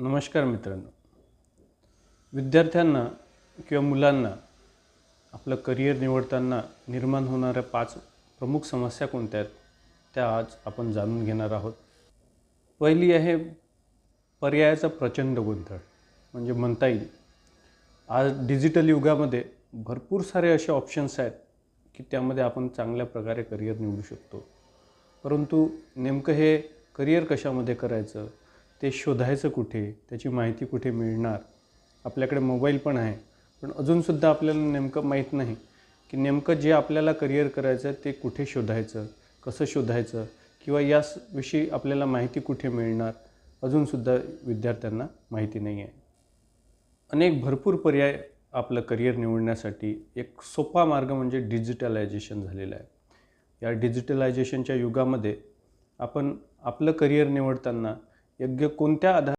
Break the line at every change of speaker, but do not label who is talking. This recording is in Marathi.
नमस्कार मित्रांनो. विद्यार्थ्यांना किंवा मुलांना आपलं करिअर निवडताना निर्माण होणाऱ्या 5 प्रमुख समस्या कोणत्या आहेत त्या आज आपण जाणून घेणार आहोत. पहिली आहे पर्यायाचा प्रचंड गोंधळ. म्हणजे म्हणता येईल आज डिजिटल युगामध्ये भरपूर सारे असे ऑप्शन्स आहेत की त्यामध्ये आपण चांगल्या प्रकारे करिअर निवडू शकतो. परंतु नेमकं हे करिअर कशामध्ये करायचं, ते शोधायचं कुठे, त्याची माहिती कुठे मिळणार. आपल्याकडे मोबाईल पण आहे, पण अजूनसुद्धा आपल्याला नेमकं माहीत नाही की नेमकं जे आपल्याला करिअर करायचं ते कुठे शोधायचं, कसं शोधायचं किंवा याविषयी आपल्याला माहिती कुठे मिळणार अजूनसुद्धा विद्यार्थ्यांना माहिती नाही आहे. भरपूर पर्याय आपलं करिअर निवडण्यासाठी एक सोपा मार्ग म्हणजे डिजिटलायझेशन झालेला आहे. या डिजिटलायझेशनच्या युगामध्ये आपण आपलं करिअर निवडताना योग्य कोणत्या